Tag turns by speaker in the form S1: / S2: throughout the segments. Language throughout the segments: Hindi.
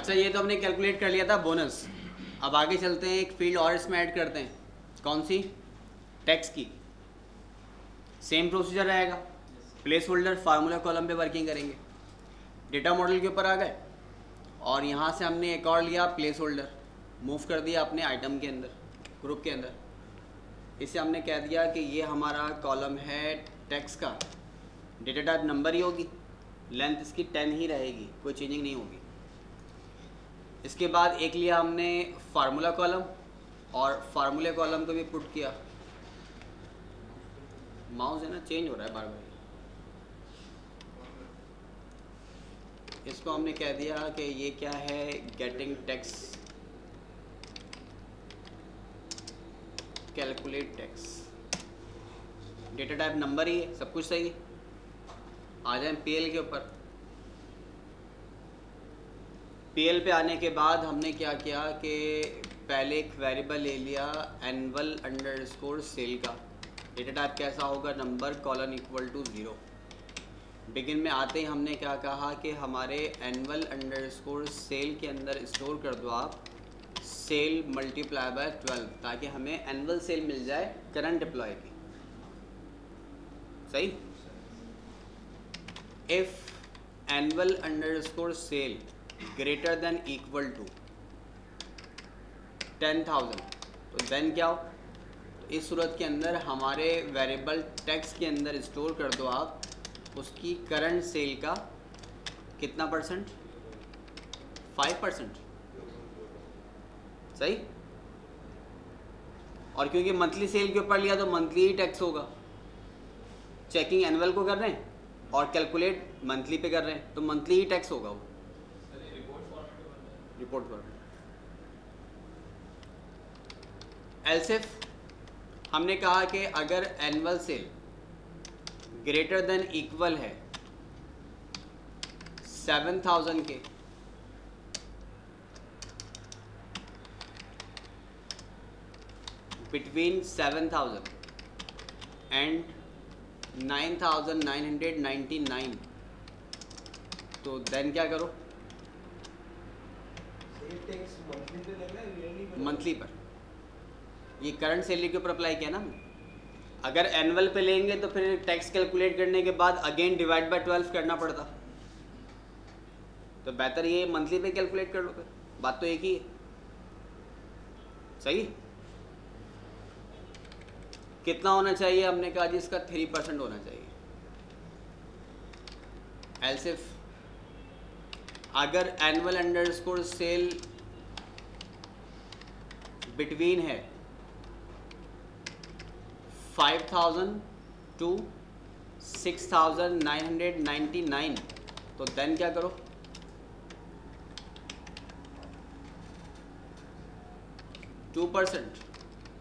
S1: अच्छा, ये तो हमने कैलकुलेट कर लिया था बोनस। अब आगे चलते हैं, एक फील्ड और इसमें ऐड करते हैं। कौन सी? टैक्स की। सेम प्रोसीजर रहेगा। प्लेस होल्डर फार्मूला कॉलम पे वर्किंग करेंगे। डेटा मॉडल के ऊपर आ गए और यहाँ से हमने एक और लिया प्लेस होल्डर, मूव कर दिया अपने आइटम के अंदर, ग्रुप के अंदर। इसे हमने कह दिया कि ये हमारा कॉलम है टैक्स का। डेटा टाइप नंबर ही होगी, लेंथ इसकी 10 ही रहेगी, कोई चेंजिंग नहीं होगी। इसके बाद एक लिया हमने फार्मूला कॉलम और फार्मूले कॉलम को भी पुट किया। माउस है ना, चेंज हो रहा है बार बार। इसको हमने कह दिया कि ये क्या है, getting tax, calculate tax. Data type number ही है, सब कुछ सही है। आ जाए पीएल के ऊपर। पीएल पे आने के बाद हमने क्या किया कि पहले एक वेरिएबल ले लिया एनुअल अंडरस्कोर सेल का। डेटा टाइप कैसा होगा, number colon equal to 0। Begin में आते ही हमने क्या कहा कि हमारे एनुअल अंडरस्कोर सेल के अंदर स्टोर कर दो आप सेल मल्टीप्लाई बाय 12, ताकि हमें एनुअल सेल मिल जाए करंट एम्प्लॉय की। सही। If annual underscore sale greater than equal to 10,000, तो देन क्या हो, तो इस सूरत के अंदर हमारे वेरिएबल टैक्स के अंदर स्टोर कर दो आप उसकी करंट सेल का कितना परसेंट, 5%। सही। और क्योंकि मंथली सेल के ऊपर लिया तो मंथली ही टैक्स होगा। चेकिंग एनुअल को कर रहे हैं और कैलकुलेट मंथली पे कर रहे हैं, तो मंथली ही टैक्स होगा वो। Report format. एलसिफ हमने कहा कि अगर annual sale greater than equal है 7,000 के, बिटवीन 7,000 एंड 9,999, तो देन क्या करो, मंथली पर। ये करंट सैलरी के ऊपर अप्लाई किया ना हमने। अगर एनुअल पे लेंगे तो फिर टैक्स कैलकुलेट करने के बाद अगेन डिवाइड बाय 12 करना पड़ता, तो बेहतर ये मंथली पे कैलकुलेट कर लो, फिर बात तो एक ही है। सही। कितना होना चाहिए, हमने कहा जी इसका 3% होना चाहिए। एलसिफ अगर एनुअल अंडरस्कोर सेल बिटवीन है 5,000 टू 6,999, तो देन क्या करो, %2।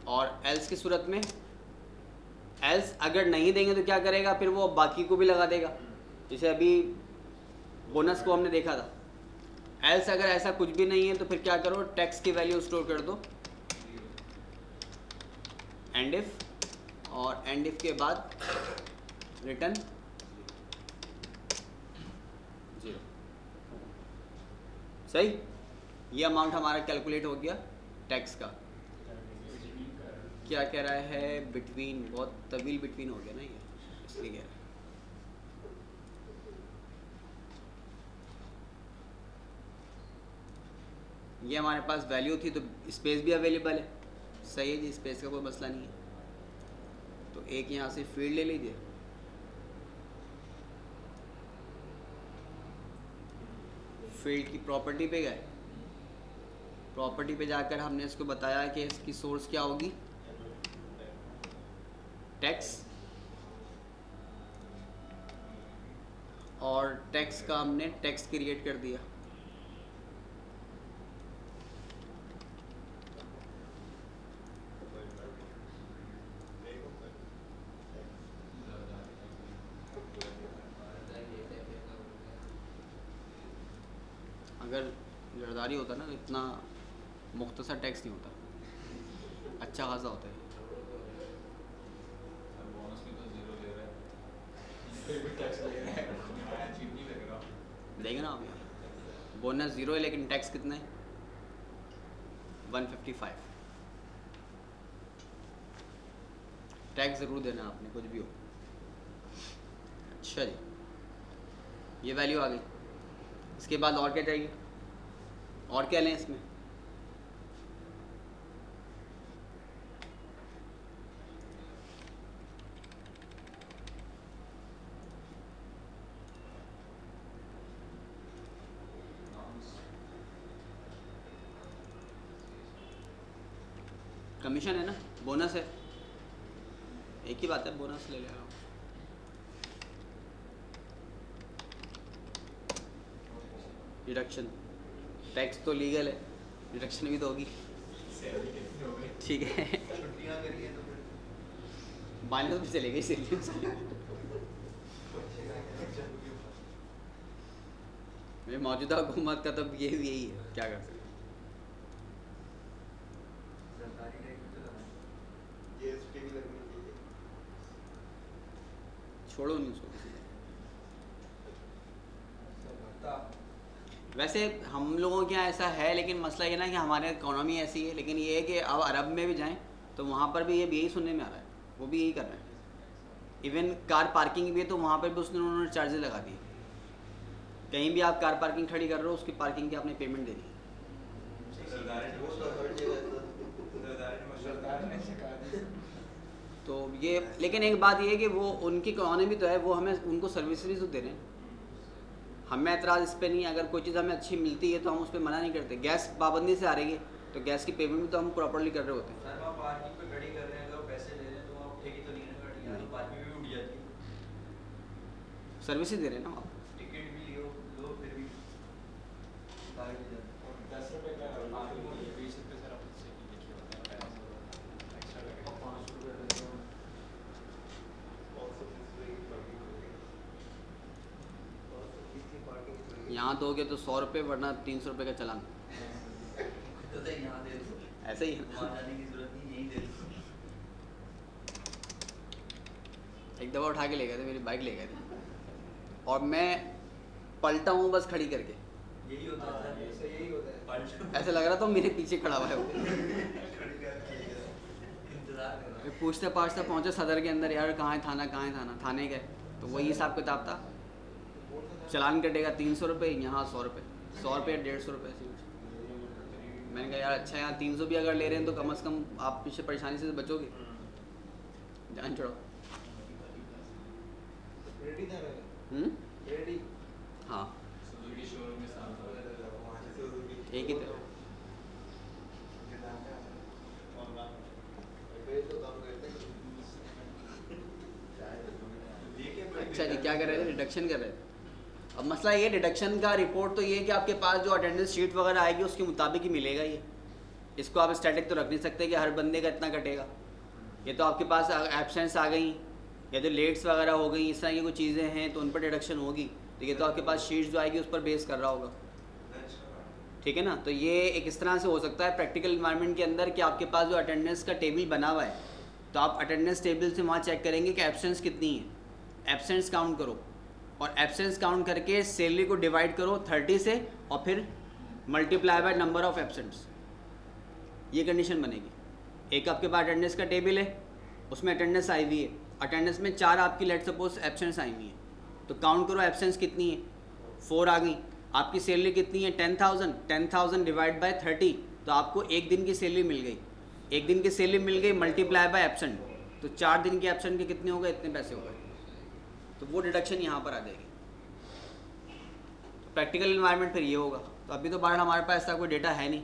S1: और एल्स की सूरत में, एल्स अगर नहीं देंगे तो क्या करेगा, फिर वो बाकी को भी लगा देगा, जैसे अभी बोनस को हमने देखा था। एल्स अगर ऐसा कुछ भी नहीं है तो फिर क्या करो, टैक्स की वैल्यू स्टोर कर दो एंड इफ, और एंड इफ के बाद रिटर्न 0। सही। ये अमाउंट हमारा कैलकुलेट हो गया टैक्स का। क्या कह रहा है, बिटवीन, बहुत तवील बिटवीन हो गया ना ये, इसलिए कह रहा है। ये हमारे पास वैल्यू थी तो स्पेस भी अवेलेबल है। सही है जी, स्पेस का कोई मसला नहीं है। तो एक यहाँ से फील्ड ले लीजिए, फील्ड की प्रॉपर्टी पे गए। प्रॉपर्टी पे जाकर हमने इसको बताया कि इसकी सोर्स क्या होगी, टैक्स, और टैक्स का हमने टैक्स क्रिएट कर दिया। अगर जरदारी होता ना तो इतना मुख्तसर टैक्स नहीं होता, अच्छा खासा होता है। देंगे ना आप यहाँ बोनस 0 है लेकिन टैक्स कितना है 155। टैक्स ज़रूर देना आपने कुछ भी हो। अच्छा जी, ये वैल्यू आ गई। इसके बाद और क्या चाहिए, और क्या लें इसमें? कमीशन है ना, बोनस है, एक ही बात है, बोनस ले लेगा। डिडक्शन, टैक्स तो लीगल है, डिडक्शन भी तो होगी, ठीक है। माइनस भी चलेगी सैलरी। मेरे मौजूदा हुकूमत का तो ये भी यही है, क्या कर सकते। छोड़ो नहीं उसको। वैसे हम लोगों के यहाँ ऐसा है, लेकिन मसला ये ना कि हमारे इकोनॉमी ऐसी है, लेकिन ये है कि अब अरब में भी जाएं तो वहाँ पर भी ये यही सुनने में आ रहा है, वो भी यही कर रहे हैं। इवन कार पार्किंग भी है तो वहाँ पर भी उन्होंने चार्जेस लगा दिए। कहीं भी आप कार पार्किंग खड़ी कर रहे हो, उसकी पार्किंग की आपने पेमेंट दे दी। तो ये, लेकिन एक बात ये है कि वो उनकी इकोनॉमी तो है, वो हमें उनको सर्विसेज तो दे रहे हैं। हमें एतराज़ इस पर नहीं है, अगर कोई चीज़ हमें अच्छी मिलती है तो हम उस पर मना नहीं करते। गैस पाबंदी से आ रही है तो गैस की पेमेंट भी तो हम प्रॉपर्ली कर रहे होते हैं।
S2: सर आप पार्किंग पे खड़ी कर रहे हैं, अगर पैसे ले रहे हैं तो आप ठेकी तो नहीं ना गाड़ी, या तो पार्किंग भी उठ जाती है।
S1: सर्विसेज दे रहे हैं ना आप,
S2: टिकट भी लो फिर भी
S3: 10 रुपये का 20 रुपये सर आप उससे देखिए होता है एक्स्ट्रा लगेगा 5 रुपये।
S1: यहाँ दोगे तो 100 रुपये, वरना 300 रुपये का चलान।
S2: तो यहाँ दे दो,
S1: ऐसे ही है ना।
S2: वहाँ जाने की जरूरत नहीं, यहीं दे दो।
S1: एक दफ़ा उठा के ले गए थे, मेरी बाइक ले गए थे और मैं पलटा हूँ बस खड़ी करके,
S2: यही होता है सर, यही होता है।
S1: ऐसा लग रहा था मेरे पीछे खड़ा हुआ है वो।
S2: इंतजार कर रहा है।
S1: पूछते पाछते पहुँचे सदर के अंदर, यार कहाँ है थाना, कहाँ है थाना। थाने गए तो वही हिसाब किताब था, चलान कटेगा 300 रुपये, यहाँ 100 रुपये, 100 रुपये 150 रुपये ऐसे कुछ। मैंने कहा यार अच्छा, यहाँ 300 भी अगर ले रहे हैं तो कम से कम आप पीछे परेशानी से बचोगे, जान छोड़ो। हाँ
S3: सुजुकी शोरूम में साथ
S1: एक ही था। अच्छा जी, क्या कर रहे थे? डिडक्शन कर रहे थे। अब मसला ये, डिडक्शन का रिपोर्ट तो ये है कि आपके पास जो अटेंडेंस शीट वगैरह आएगी उसके मुताबिक ही मिलेगा ये। इसको आप स्टैटिक तो रख नहीं सकते कि हर बंदे का इतना कटेगा। ये तो आपके पास एब्सेंस आ गई या जो लेट्स वगैरह हो गई, इस तरह की कोई चीज़ें हैं तो उन पर डिडक्शन होगी, तो ये तो आपके पास शीट्स जो आएगी उस पर बेस कर रहा होगा, ठीक है ना। तो ये एक इस तरह से हो सकता है प्रैक्टिकल इन्वायरमेंट के अंदर कि आपके पास जो अटेंडेंस का टेबल बना हुआ है, तो आप अटेंडेंस टेबल से वहाँ चेक करेंगे कि एब्सेंस कितनी है, एब्सेंस काउंट करो और एब्सेंस काउंट करके सैलरी को डिवाइड करो 30 से और फिर multiply by number of absents, ये कंडीशन बनेगी। एक आपके पास अटेंडेंस का टेबल है, उसमें अटेंडेंस आई हुई है, अटेंडेंस में 4 आपकी लेट सपोज एब्सेंट्स आई हुई है, तो काउंट करो एब्सेंस कितनी है, 4 आ गई। आपकी सैलरी कितनी है 10,000, 10,000 डिवाइड बाय 30, तो आपको एक दिन की सैलरी मिल गई। एक दिन की सैलरी मिल गई मल्टीप्लाई बाय एब्सेंट, तो 4 दिन के एब्सेंट के कितने हो गए, इतने पैसे हो गए, तो वो डिडक्शन यहाँ पर आ जाएगी। तो प्रैक्टिकल इन्वायरमेंट फिर ये होगा। तो अभी तो बाहर हमारे पास ऐसा कोई डेटा है नहीं,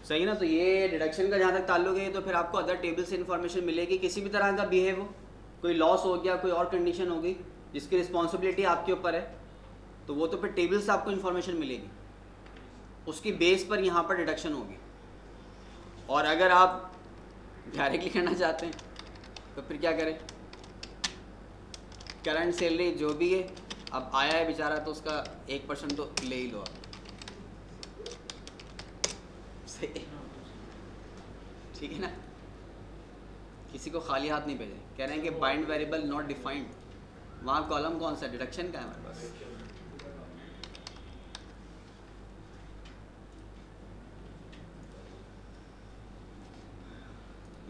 S1: सही ना। तो ये डिडक्शन का जहाँ तक ताल्लुक है, तो फिर आपको अदर टेबल से इन्फॉर्मेशन मिलेगी। किसी भी तरह का बिहेव हो, कोई लॉस हो गया, कोई और कंडीशन हो गई जिसकी रिस्पॉन्सिबिलिटी आपके ऊपर है, तो वो तो फिर टेबल से आपको इन्फॉर्मेशन मिलेगी, उसकी बेस पर यहाँ पर डिडक्शन होगी। और अगर आप डायरेक्टली करना चाहते हैं तो फिर क्या करें, करंट सैलरी जो भी है, अब आया है बेचारा तो उसका 1% तो ले ही लो आप, सही है, ठीक है ना। किसी को खाली हाथ नहीं भेजें। कह रहे हैं कि बाइंड वेरिएबल नॉट डिफाइंड, वहाँ कॉलम कौन सा डिडक्शन का है हमारे पास,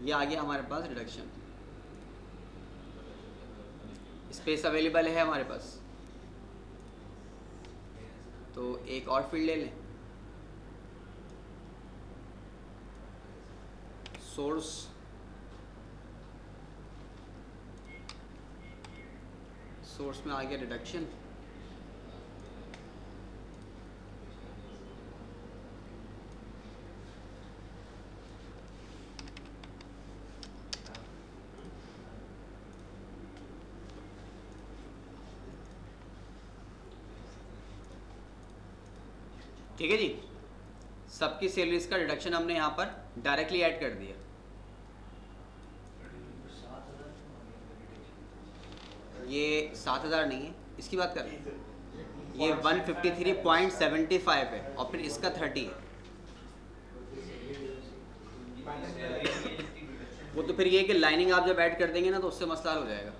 S1: ये आ गया हमारे पास रिडक्शन। स्पेस अवेलेबल है हमारे पास, तो एक और फील्ड ले लें, सोर्स में आ गया रिडक्शन। ठीक है जी, सबकी सैलरीज का रिडक्शन हमने यहाँ पर डायरेक्टली ऐड कर दिया। ये 7,000 नहीं है, इसकी बात कर रहे हैं, ये 153.75 है और फिर इसका 30 है। वो तो फिर ये कि लाइनिंग आप जब ऐड कर देंगे ना तो उससे मसला हल हो जाएगा।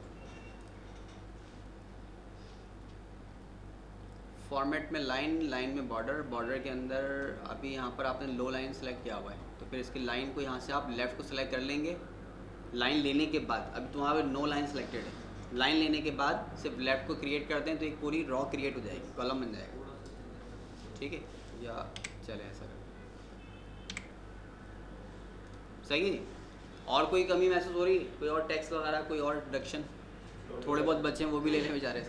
S1: फॉर्मेट में लाइन में बॉर्डर के अंदर अभी यहाँ पर आपने लो लाइन सेलेक्ट किया हुआ है, तो फिर इसकी लाइन को यहाँ से आप लेफ़्ट को सेलेक्ट कर लेंगे। लाइन लेने के बाद अभी तो वहाँ पर नो लाइन सेलेक्टेड है, लाइन लेने के बाद सिर्फ लेफ़्ट को क्रिएट करते हैं तो एक पूरी रॉ क्रिएट हो जाएगी, कॉलम बन जाएगा। ठीक है, या चले ऐसा कर, सही है जी। और कोई कमी महसूस हो रही, कोई और टैक्स वगैरह, कोई और डिडक्शन? थोड़े बहुत बच्चे हैं वो भी ले लें बेचारे से।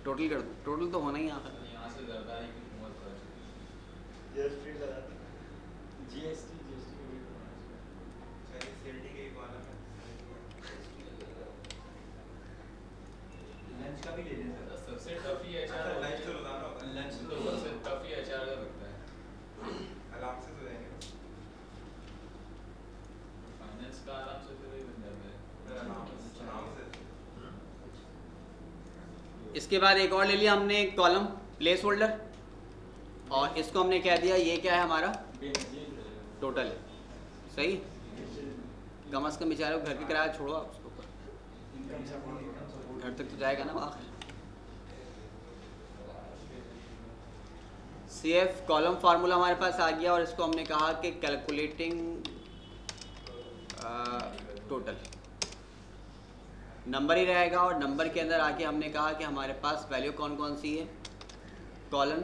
S1: टोटल कर दो, टोटल तो होना ही आखिर।
S3: यहाँ से ज़रदारी की कीमत पता चली। जीएसटी को भी
S2: लंच का भी ले लें सर।
S3: सबसे टफ ही एचआर
S2: लंच तो रोजाना होता है।
S3: लंच तो सबसे टफ ही एचआर का लगता है।
S2: आराम से तो जाएंगे
S3: फाइनेंस का आराम से तो ही बन जाता है।
S2: आराम से।
S1: इसके बाद एक और ले लिया हमने, एक कॉलम प्लेस होल्डर, और इसको हमने कह दिया ये क्या है हमारा टोटल है। सही, कम से कम बेचारे को घर की किराया छोड़ो आप उसको, घर तक तो जाएगा ना आखिर। CF कॉलम फार्मूला हमारे पास आ गया और इसको हमने कहा कि कैलकुलेटिंग टोटल, नंबर ही रहेगा और नंबर के अंदर आके हमने कहा कि हमारे पास वैल्यू कौन कौन सी है। कॉलम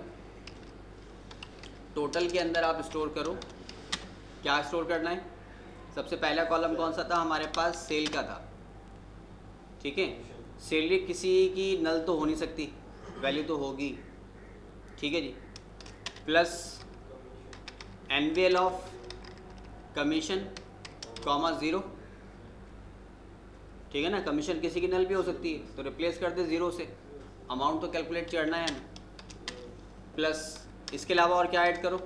S1: टोटल के अंदर आप स्टोर करो, क्या स्टोर करना है। सबसे पहला कॉलम कौन सा था हमारे पास, सेल का था। ठीक है, सैलरी किसी की नल तो हो नहीं सकती, वैल्यू तो होगी। ठीक है जी, प्लस एनवेल ऑफ कमीशन कॉमा 0। ठीक है ना, कमीशन किसी की नल भी हो सकती है तो रिप्लेस कर दे 0 से, अमाउंट तो कैलकुलेट करना है ना। प्लस इसके अलावा और क्या ऐड करो,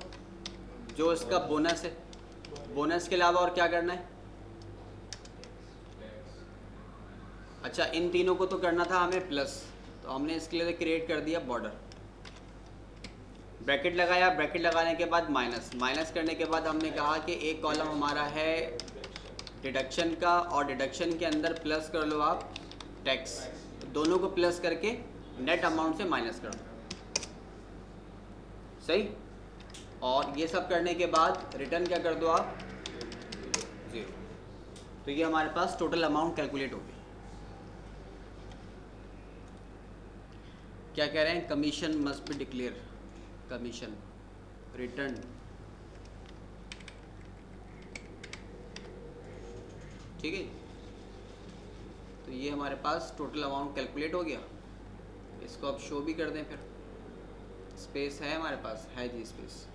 S1: जो इसका बोनस है, बोनस के अलावा और क्या करना है। अच्छा, इन तीनों को तो करना था हमें प्लस, तो हमने इसके लिए क्रिएट कर दिया बॉर्डर, ब्रैकेट लगाया, ब्रैकेट लगाने के बाद माइनस, माइनस करने के बाद हमने कहा कि एक कॉलम हमारा है डिडक्शन का और डिडक्शन के अंदर प्लस कर लो आप टैक्स, दोनों को प्लस करके नेट अमाउंट से माइनस कर दो। सही, और ये सब करने के बाद रिटर्न क्या कर दो आप 0। तो ये हमारे पास टोटल अमाउंट कैलकुलेट हो गई। क्या कह रहे हैं, commission must be declare, commission return. ठीक है, तो ये हमारे पास टोटल अमाउंट कैलकुलेट हो गया। इसको अब शो भी कर दें, फिर स्पेस है हमारे पास, है जी स्पेस।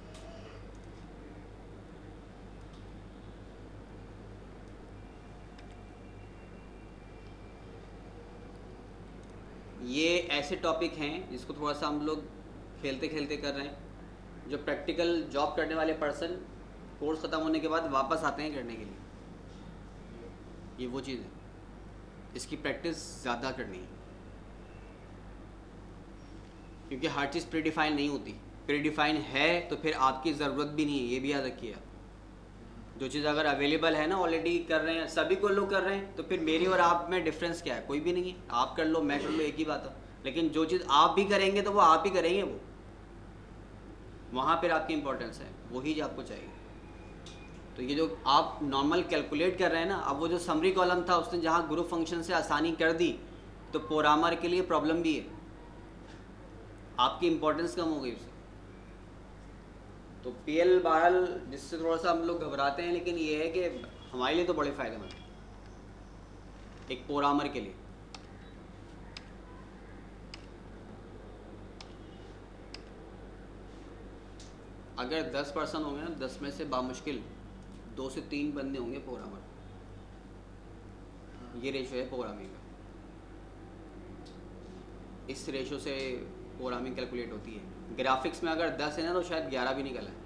S1: ये ऐसे टॉपिक हैं जिसको थोड़ा सा हम लोग खेलते खेलते कर रहे हैं। जो प्रैक्टिकल जॉब करने वाले पर्सन कोर्स ख़त्म होने के बाद वापस आते हैं करने के लिए, ये वो चीज़ है, इसकी प्रैक्टिस ज़्यादा करनी है, क्योंकि हर चीज़ प्रीडिफाइन नहीं होती। प्रीडिफाइन है तो फिर आपकी ज़रूरत भी नहीं है, ये भी याद रखिए। जो चीज़ अगर अवेलेबल है ना, ऑलरेडी कर रहे हैं, सभी को लोग कर रहे हैं, तो फिर मेरी और आप में डिफरेंस क्या है, कोई भी नहीं है। आप कर लो, मैं कर लो, एक ही बात है। लेकिन जो चीज़ आप भी करेंगे तो वो आप ही करेंगे, वो वहाँ फिर आपकी इंपॉर्टेंस है, वही जो आपको चाहिए। तो ये जो आप नॉर्मल कैलकुलेट कर रहे हैं ना, अब वो जो समरी कॉलम था उसने जहाँ ग्रुप फंक्शन से आसानी कर दी, तो प्रोग्रामर के लिए प्रॉब्लम भी है, आपकी इंपॉर्टेंस कम हो गई उससे। तो पीएल बहरहाल जिससे थोड़ा सा हम लोग घबराते हैं, लेकिन ये है कि हमारे लिए तो बड़े फ़ायदेमंद है एक प्रोग्रामर के लिए। अगर 10 पर्सन होंगे ना, 10 में से बामुश्किल 2 से 3 बंदे होंगे प्रोग्रामर। ये रेशो है प्रोग्रामिंग का, इस रेशो से प्रोग्रामिंग कैलकुलेट होती है। ग्राफिक्स में अगर 10 है ना तो शायद 11 भी निकला है।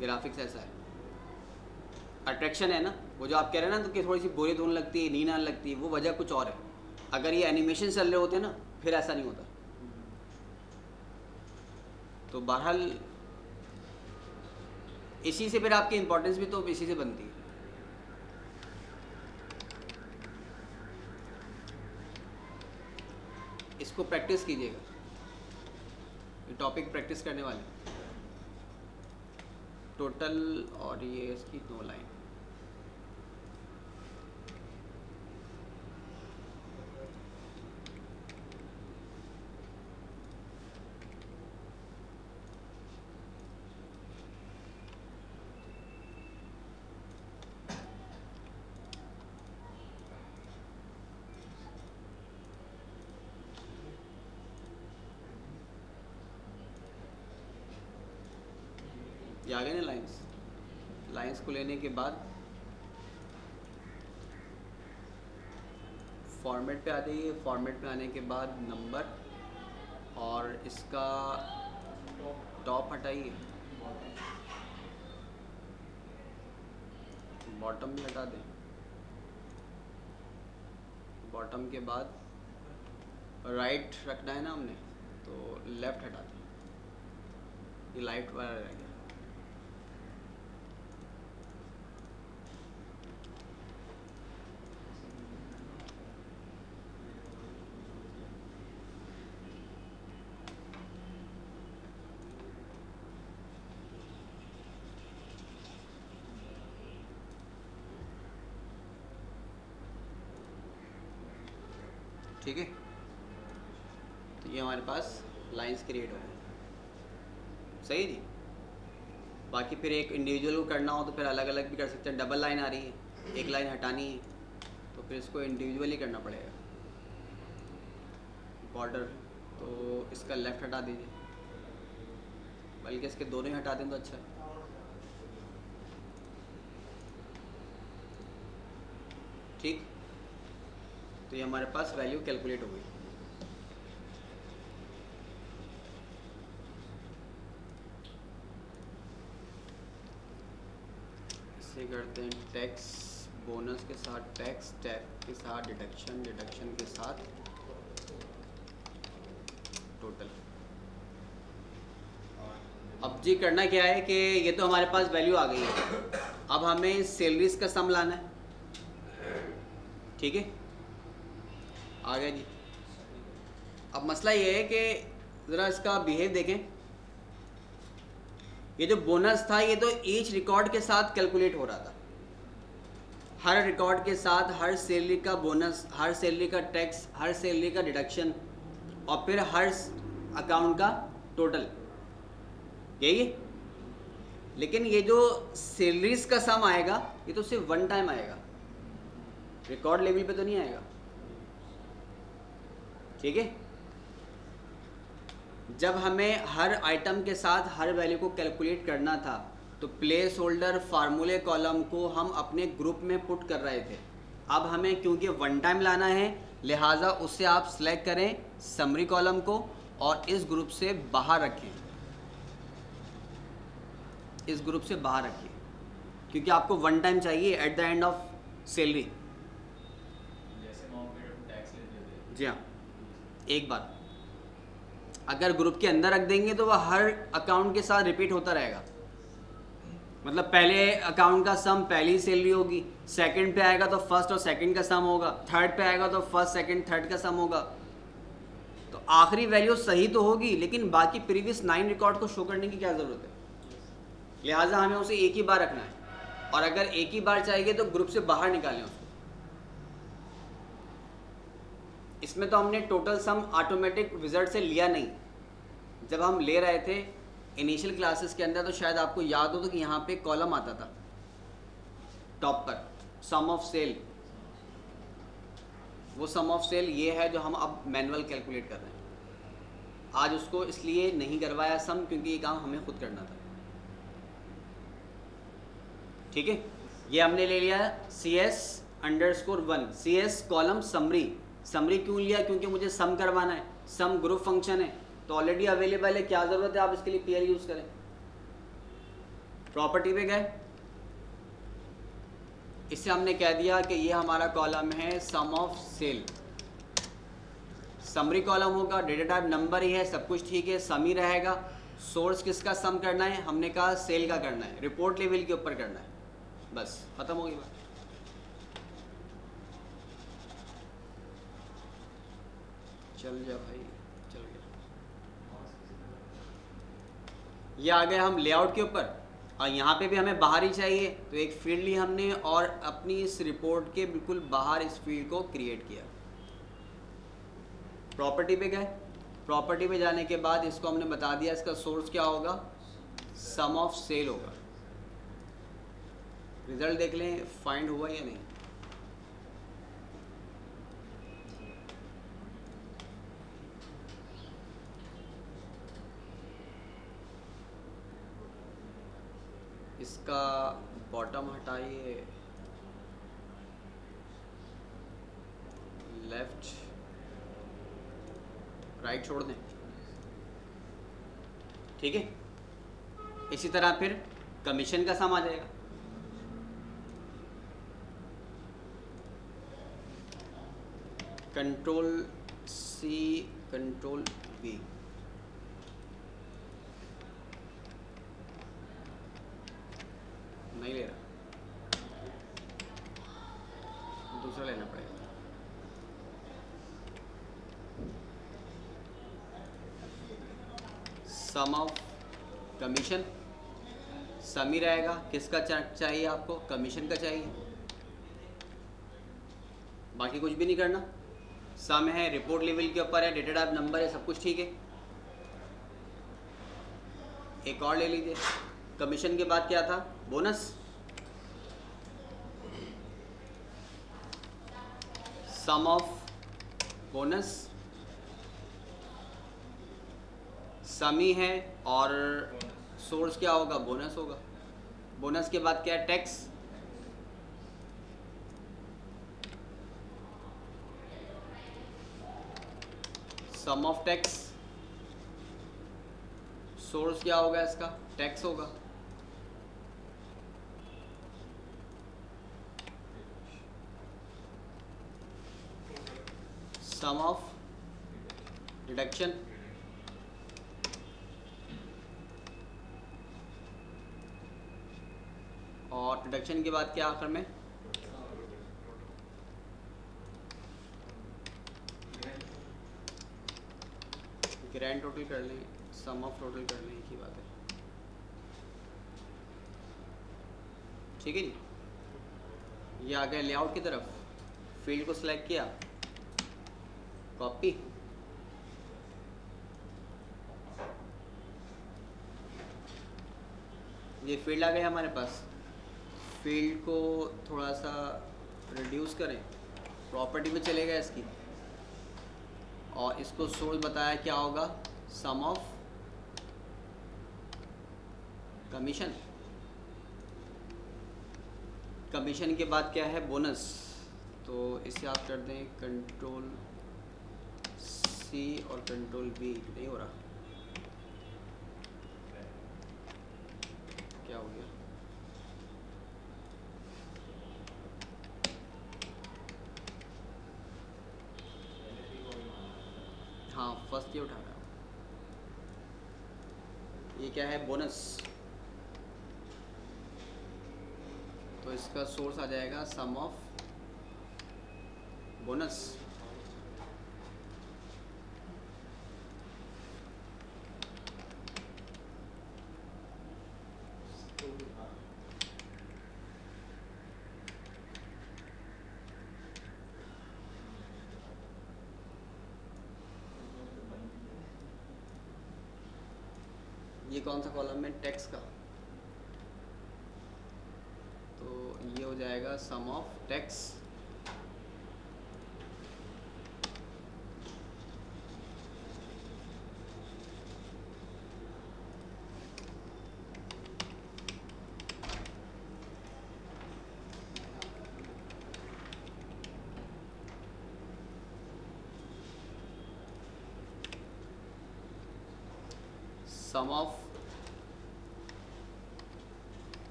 S1: ग्राफिक्स ऐसा है, अट्रैक्शन है ना, वो जो आप कह रहे हैं ना, तो कि थोड़ी सी बोरियत होने लगती है, नींद आने लगती है, वो वजह कुछ और है। अगर ये एनिमेशन चल रहे होते ना फिर ऐसा नहीं होता। तो बहरहाल इसी से फिर आपकी इंपॉर्टेंस भी तो इसी से बनती है। इसको प्रैक्टिस कीजिएगा, ये टॉपिक प्रैक्टिस करने वाले टोटल, और ये इसकी 2 लाइन। ये आ गए ना लाइंस। लाइंस को लेने के बाद फॉर्मेट पे आ जाइए। फॉर्मेट पे आने के बाद नंबर और इसका टॉप हटाइए, बॉटम भी हटा दें। बॉटम के बाद राइट रखना है ना हमने, तो लेफ्ट हटा दें, ये लाइट वाला रह गया। ठीक है, तो ये हमारे पास लाइंस क्रिएट हो गए, सही जी। बाकी फिर एक इंडिविजुअल को करना हो तो फिर अलग अलग भी कर सकते हैं। डबल लाइन आ रही है, एक लाइन हटानी है, तो फिर इसको इंडिविजुअली करना पड़ेगा। बॉर्डर तो इसका लेफ़्ट हटा दीजिए, बल्कि इसके दोनों ही हटा दें तो अच्छा है। ठीक, तो ये हमारे पास वैल्यू कैलकुलेट हो गई। इसे करते हैं टैक्स, बोनस के साथ टैक्स, टैक्स के साथ डिडक्शन, डिडक्शन के साथ टोटल। अब जी करना क्या है कि ये तो हमारे पास वैल्यू आ गई है, अब हमें सैलरीज का सम लाना है। ठीक है, आ गया जी। अब मसला ये है कि ज़रा इसका बिहेव देखें। ये जो बोनस था ये तो ईच रिकॉर्ड के साथ कैलकुलेट हो रहा था, हर रिकॉर्ड के साथ हर सैलरी का बोनस, हर सैलरी का टैक्स, हर सैलरी का डिडक्शन, और फिर हर अकाउंट का टोटल, यही है। लेकिन ये जो सैलरीज का सम आएगा ये तो सिर्फ वन टाइम आएगा, रिकॉर्ड लेवल पे तो नहीं आएगा। ठीक है, जब हमें हर आइटम के साथ हर वैल्यू को कैलकुलेट करना था तो प्लेस होल्डर फार्मूले कॉलम को हम अपने ग्रुप में पुट कर रहे थे। अब हमें क्योंकि वन टाइम लाना है, लिहाजा उससे आप सिलेक्ट करें समरी कॉलम को और इस ग्रुप से बाहर रखें, इस ग्रुप से बाहर रखिए, क्योंकि आपको वन टाइम चाहिए at the end of salary.
S3: जैसे टैक्स लेते थे।
S1: जी हाँ, एक बार अगर ग्रुप के अंदर रख देंगे तो वह हर अकाउंट के साथ रिपीट होता रहेगा। मतलब पहले अकाउंट का सम पहली सैलरी होगी, सेकंड पे आएगा तो फर्स्ट और सेकंड का सम होगा, थर्ड पे आएगा तो फर्स्ट सेकंड थर्ड का सम होगा। तो आखिरी वैल्यू सही तो होगी, लेकिन बाकी प्रीवियस 9 रिकॉर्ड को शो करने की क्या ज़रूरत है। लिहाजा हमें उसे एक ही बार रखना है। और अगर एक ही बार चाहिए तो ग्रुप से बाहर निकालें उसको। इसमें तो हमने टोटल सम ऑटोमेटिक विज़ार्ड से लिया नहीं। जब हम ले रहे थे इनिशियल क्लासेस के अंदर तो शायद आपको याद हो तो कि यहाँ पे कॉलम आता था टॉप पर, सम ऑफ सेल। वो सम ऑफ सेल ये है जो हम अब मैनुअल कैलकुलेट कर रहे हैं। आज उसको इसलिए नहीं करवाया सम क्योंकि ये काम हमें खुद करना था। ठीक है, ये हमने ले लिया CS_1 CS column summary. Summary क्यों लिया? क्योंकि मुझे सम करवाना है, सम ग्रुप फंक्शन है तो ऑलरेडी अवेलेबल है, क्या ज़रूरत है आप इसके लिए पेयर यूज़ करें। प्रॉपर्टी पे गए, इससे हमने कह दिया कि ये हमारा कॉलम है सम ऑफ सेल। समरी कॉलम होगा, डेटा टाइप नंबर ही है, सब कुछ ठीक है, सम ही रहेगा। सोर्स किसका सम करना है? हमने कहा सेल का करना है, रिपोर्ट लेवल के ऊपर करना है। बस खत्म हो गई बात। चल जा भाई, चल गया। ये आ गए हम लेआउट के ऊपर, और यहाँ पे भी हमें बाहर ही चाहिए तो एक फील्ड ली हमने और अपनी इस रिपोर्ट के बिल्कुल बाहर इस फील्ड को क्रिएट किया। प्रॉपर्टी पे गए, प्रॉपर्टी पे जाने के बाद इसको हमने बता दिया इसका सोर्स क्या होगा, सम ऑफ सेल होगा। रिजल्ट देख लें फाइंड हुआ या नहीं। इसका बॉटम हटाइए, लेफ्ट राइट छोड़ दें। ठीक है, इसी तरह फिर कमीशन का सम आ जाएगा। कंट्रोल C कंट्रोल V, नहीं ले रहा, दूसरा लेना पड़ेगा। सम ऑफ कमीशन, सम ही रहेगा। किसका चाहिए आपको? कमीशन का चाहिए, बाकी कुछ भी नहीं करना। सम है, रिपोर्ट लेवल के ऊपर है, डेटा टाइप नंबर है, सब कुछ ठीक है। एक और ले लीजिए, कमीशन के बाद क्या था? बोनस। सम ऑफ बोनस सम ही है और सोर्स क्या होगा? बोनस होगा। बोनस के बाद क्या है? Tax. Sum of tax, source क्या होगा इसका? टैक्स होगा। सम ऑफ डिडक्शन, और डिडक्शन के बाद क्या आखिर में? ग्रैंड टोटल कर लें, सम ऑफ टोटल कर लें, एक ही बात है। ठीक है जी। ये आ गए लेआउट की तरफ, फील्ड को सिलेक्ट किया, कॉपी, ये फील्ड आ गए हमारे पास। फील्ड को थोड़ा सा रिड्यूस करें, प्रॉपर्टी में चले गए इसकी, और इसको सोर्स बताया क्या होगा? Sum of commission. कमीशन के बाद क्या है? बोनस। तो इसे आप कर दें कंट्रोल C और कंट्रोल V। नहीं हो रहा, क्या हो गया? हाँ, फर्स्ट ये उठा रहा है। ये क्या है? बोनस। तो इसका सोर्स आ जाएगा सम ऑफ बोनस। ये कौन सा कॉलम है, टैक्स का, तो ये हो जाएगा sum of tax sum of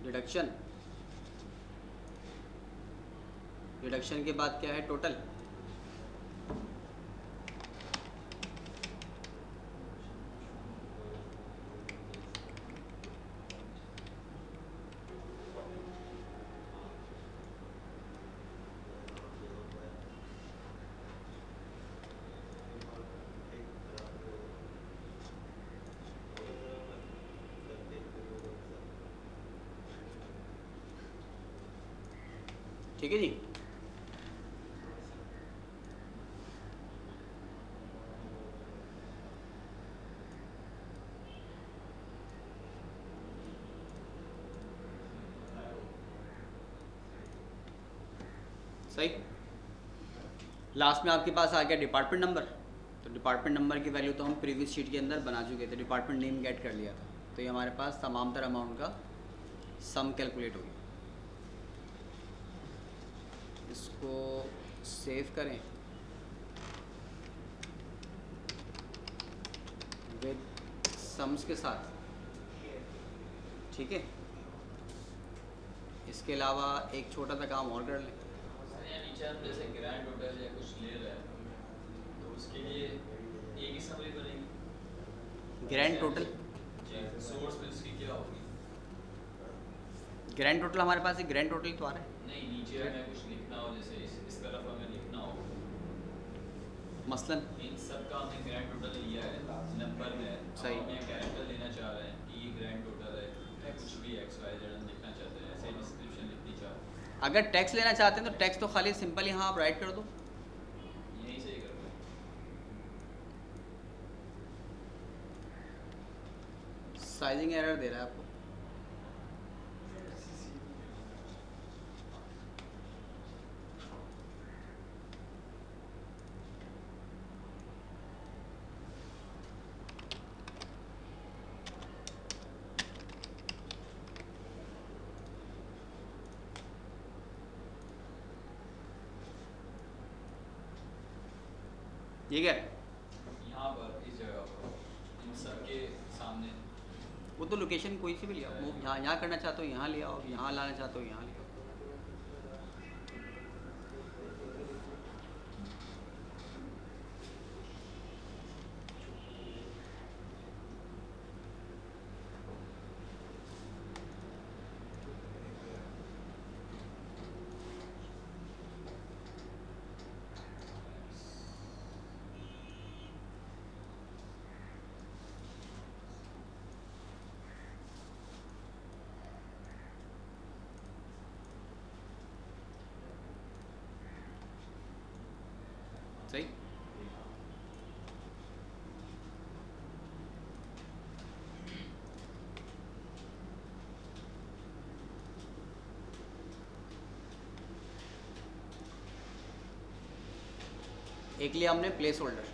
S1: deduction, deduction के बाद क्या है, टोटल, ठीक है जी। सही। लास्ट में आपके पास आ गया डिपार्टमेंट नंबर, तो डिपार्टमेंट नंबर की वैल्यू तो हम प्रीवियस शीट के अंदर बना चुके थे, डिपार्टमेंट नेम गेट कर लिया था, तो ये हमारे पास समांतर अमाउंट का सम कैलकुलेट हो गया। इसको सेव करें विद सम्स के साथ, ठीक है। इसके अलावा एक छोटा सा काम और कर लें,
S3: नीचे हम जैसे ग्रैंड टोटल या कुछ ले रहे हैं तो उसके लिए एक ही समरी बनेगी।
S1: ग्रैंड टोटल,
S3: सोर्स में उसकी क्या होगी?
S1: ग्रैंड टोटल हमारे पास एक ग्रैंड टोटल तो आ रहा है।
S3: नहीं, नीचे हमें कुछ लिखना हो, जैसे इस तरफ हमें लिखना हो,
S1: मसलन
S3: इन सब का हमने ग्रैंड टोटल लिया है नंबर में,
S1: सही।
S3: हम यहाँ कैरेक्टर लेना चाह रहे हैं कि ये ग्रैंड टोटल है, कुछ भी एक्स वाई जेड हम लिखना चाहते हैं, ऐसे डिस्क्रिप्शन लिखनी चाहते हैं,
S1: अगर टैक्स लेना चाहते हैं तो टैक्स तो खाली सिंपल यहाँ आप राइट कर दो,
S3: यहीं से ही करते हैं।
S1: साइजिंग एरर दे रहा है आपको। ठीक है,
S3: यहाँ पर इस जगह पर इन सब के सामने
S1: वो तो लोकेशन कोई सी भी लिया, वो यहाँ करना चाहते हो यहाँ ले आओ, यहाँ लाना चाहते हो यहाँ ले आओ। सही। एक लिया हमने प्लेस होल्डर,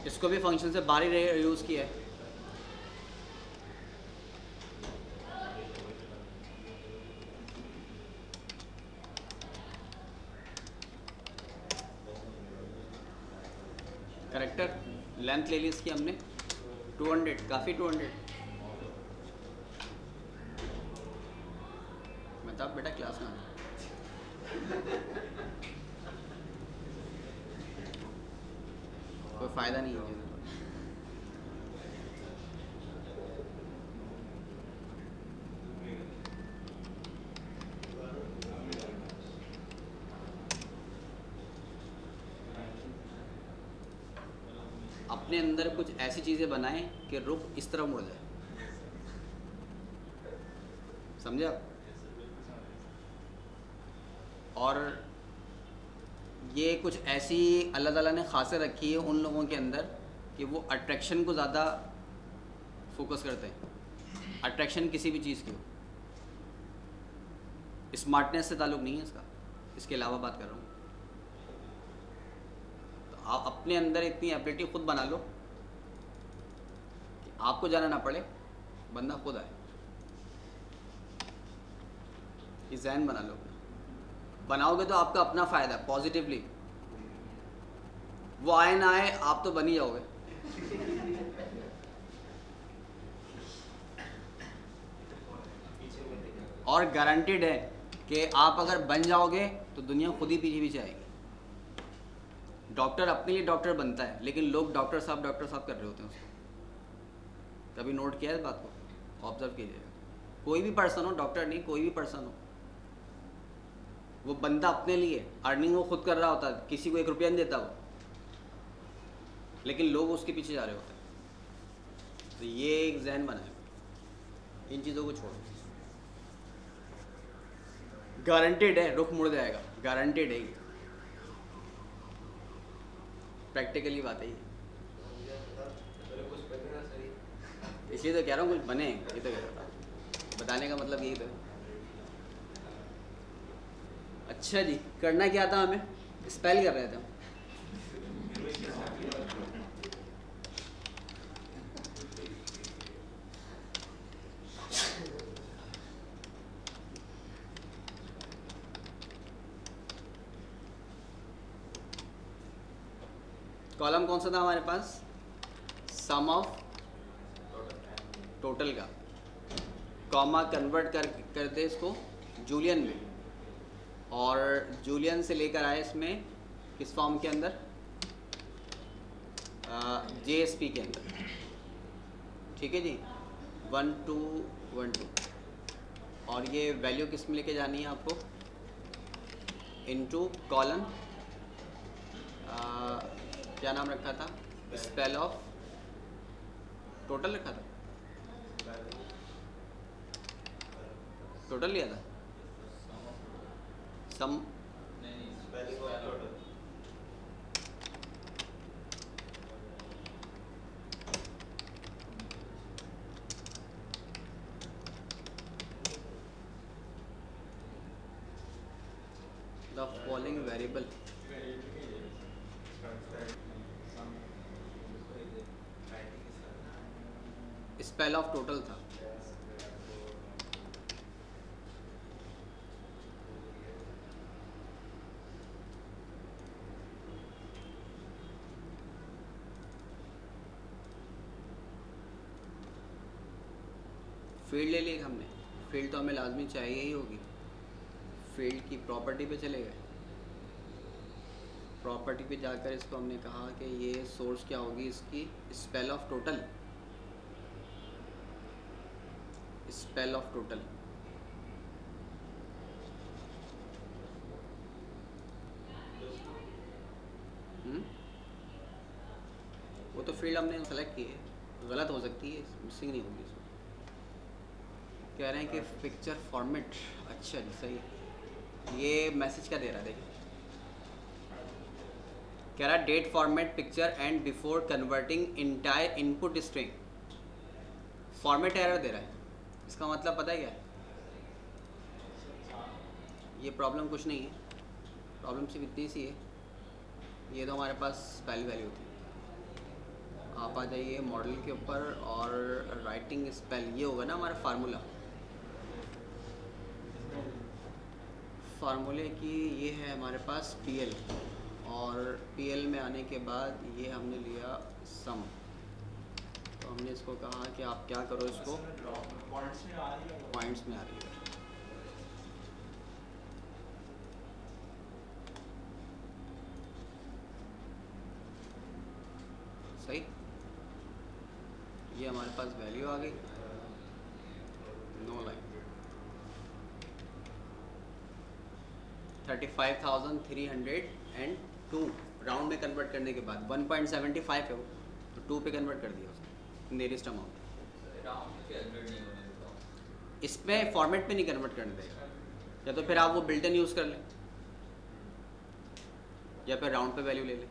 S1: इसको भी फंक्शन से बाहर ही यूज़ किया है। करेक्टर लेंथ ले ली इसकी हमने 200, काफ़ी 200। मैं तब बेटा क्लास में कोई फ़ायदा नहीं है। अपने अंदर कुछ ऐसी चीज़ें बनाएं कि रुख इस तरफ मुड़ जाए, समझे आप? और ये कुछ ऐसी अल्लाह ताला ने खासियत रखी है उन लोगों के अंदर कि वो अट्रैक्शन को ज़्यादा फोकस करते हैं। अट्रैक्शन किसी भी चीज़ की हो, स्मार्टनेस से ताल्लुक़ नहीं है इसका, इसके अलावा बात कर रहा हूँ। तो आप अपने अंदर इतनी एबिलिटी खुद बना लो कि आपको जाना ना पड़े, बंदा खुद आए। ये ज़हन बना लो, बनाओगे तो आपका अपना फ़ायदा है, पॉजिटिवली। वो आए ना आए, आप तो बन ही जाओगे। और गारंटीड है कि आप अगर बन जाओगे तो दुनिया खुद ही पीछे पीछे आएगी। डॉक्टर अपने लिए डॉक्टर बनता है, लेकिन लोग डॉक्टर साहब कर रहे होते हैं उसको। कभी नोट किया है इस बात को? ऑब्जर्व कीजिएगा। कोई भी पर्सन हो, डॉक्टर नहीं, कोई भी पर्सन हो, वो बंदा अपने लिए अर्निंग वो खुद कर रहा होता है, किसी को 1 रुपया नहीं देता वो, लेकिन लोग उसके पीछे जा रहे होते हैं। तो ये एक जहन बनाए, इन चीज़ों को छोड़ो। गारंटेड है रुख मुड़ जाएगा, गारंटेड है ये, प्रैक्टिकली बात है ये। इसलिए तो कह रहा हूँ कुछ बने, ये तो कह रहा था, बताने का मतलब यही तो है। अच्छा जी, करना क्या था हमें? स्पेल कर रहे थे हम। कॉलम कौन सा था हमारे पास? सम ऑफ टोटल का। कॉमा कन्वर्ट कर दे इसको जूलियन में, और जूलियन से लेकर आए इसमें किस फॉर्म के अंदर? JSP के अंदर। ठीक है जी, 1 2 1 2। और ये वैल्यू किस में लेके जानी है आपको? इनटू कॉलन, क्या नाम रखा था? स्पेल ऑफ टोटल रखा था, टोटल लिया था, sum the following variable. Spell of total था। फील्ड ले ली हमने, फील्ड तो हमें लाजमी चाहिए ही होगी। फील्ड की प्रॉपर्टी पे चले गए, प्रॉपर्टी पे जाकर इसको हमने कहा कि ये सोर्स क्या होगी इसकी? Spell of total, spell of total. वो तो फील्ड हमने सेलेक्ट की है, गलत हो सकती है, मिसिंग नहीं होगी इसमें। कह रहे हैं कि पिक्चर फॉर्मेट, अच्छा जी सही है। ये मैसेज क्या दे रहा है देखिए, कह रहा है date format picture and before converting entire input string. Format error दे रहा है, इसका मतलब पता है क्या है? ये प्रॉब्लम कुछ नहीं है, प्रॉब्लम सिर्फ इतनी सी है, ये तो हमारे पास पहली वैल्यू थी। आप आ जाइए मॉडल के ऊपर और राइटिंग स्पेल, ये होगा ना हमारा फार्मूला। फार्मूले की ये है हमारे पास PL, और PL में आने के बाद ये हमने लिया सम। तो हमने इसको कहा कि आप क्या करो, इसको पॉइंट्स में आ रही है। सही, ये हमारे पास वैल्यू आ गई, नो लाइन 35,302 राउंड में कन्वर्ट करने के बाद 1.75 है वो, तो 2 पे कन्वर्ट कर दिया उसने, नियरेस्ट अमाउंट।
S3: राउंड के कन्वर्ट नहीं होने देता हूँ।
S1: इसमें फॉर्मेट में नहीं कन्वर्ट करने देगा, या तो फिर आप वो बिल्ट इन यूज़ कर लें। या फिर राउंड पे वैल्यू ले लें।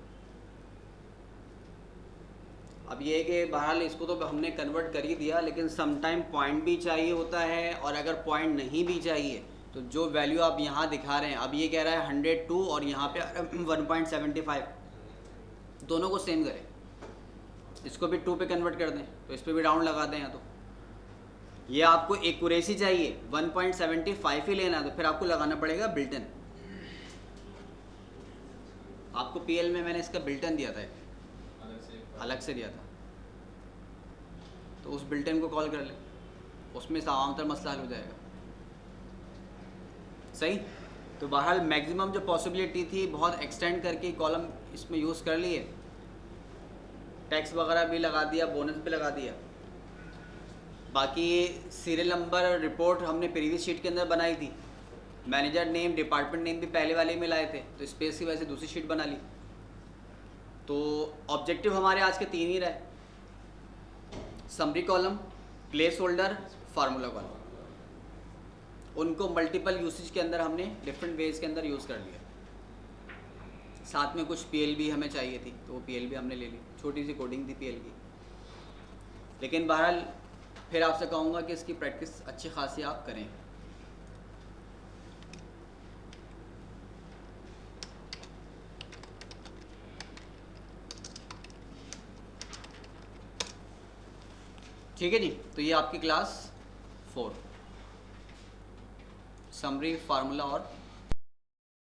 S1: अब ये है कि बहरहाल इसको तो हमने कन्वर्ट कर ही दिया, लेकिन समटाइम पॉइंट भी चाहिए होता है, और अगर पॉइंट नहीं भी चाहिए तो जो वैल्यू आप यहाँ दिखा रहे हैं, अब ये कह रहा है 102 और यहाँ पे 1.75, दोनों को सेम करें, इसको भी 2 पे कन्वर्ट कर दें, तो इस पर भी राउंड लगा दें। या तो ये आपको एक्यूरेसी चाहिए 1.75 ही लेना है, तो फिर आपको लगाना पड़ेगा बिल्टन। आपको पीएल में मैंने इसका बिल्टन दिया था, अलग से दिया था, तो उस बिल्टन को कॉल कर ले, उसमें आमतौर मसला हल हो जाएगा। सही। तो बहरहाल मैक्सिमम जो पॉसिबिलिटी थी बहुत एक्सटेंड करके कॉलम इसमें यूज़ कर लिए, टैक्स वगैरह भी लगा दिया, बोनस भी लगा दिया। बाकी सीरियल नंबर रिपोर्ट हमने प्रीवियस शीट के अंदर बनाई थी, मैनेजर नेम डिपार्टमेंट नेम भी पहले वाले में लाए थे, तो स्पेस की वजह से दूसरी शीट बना ली। तो ऑब्जेक्टिव हमारे आज के 3 ही रहे, summary column, place holder, formula column. उनको मल्टीपल यूसेज के अंदर हमने डिफरेंट वेज के अंदर यूज़ कर लिया। साथ में कुछ पीएल भी हमें चाहिए थी, तो वो पीएल भी हमने ले ली, छोटी सी कोडिंग थी पीएल की। लेकिन बहरहाल फिर आपसे कहूँगा कि इसकी प्रैक्टिस अच्छी खासी आप करें। ठीक है जी। तो ये आपकी क्लास 4 समरी, फार्मूला और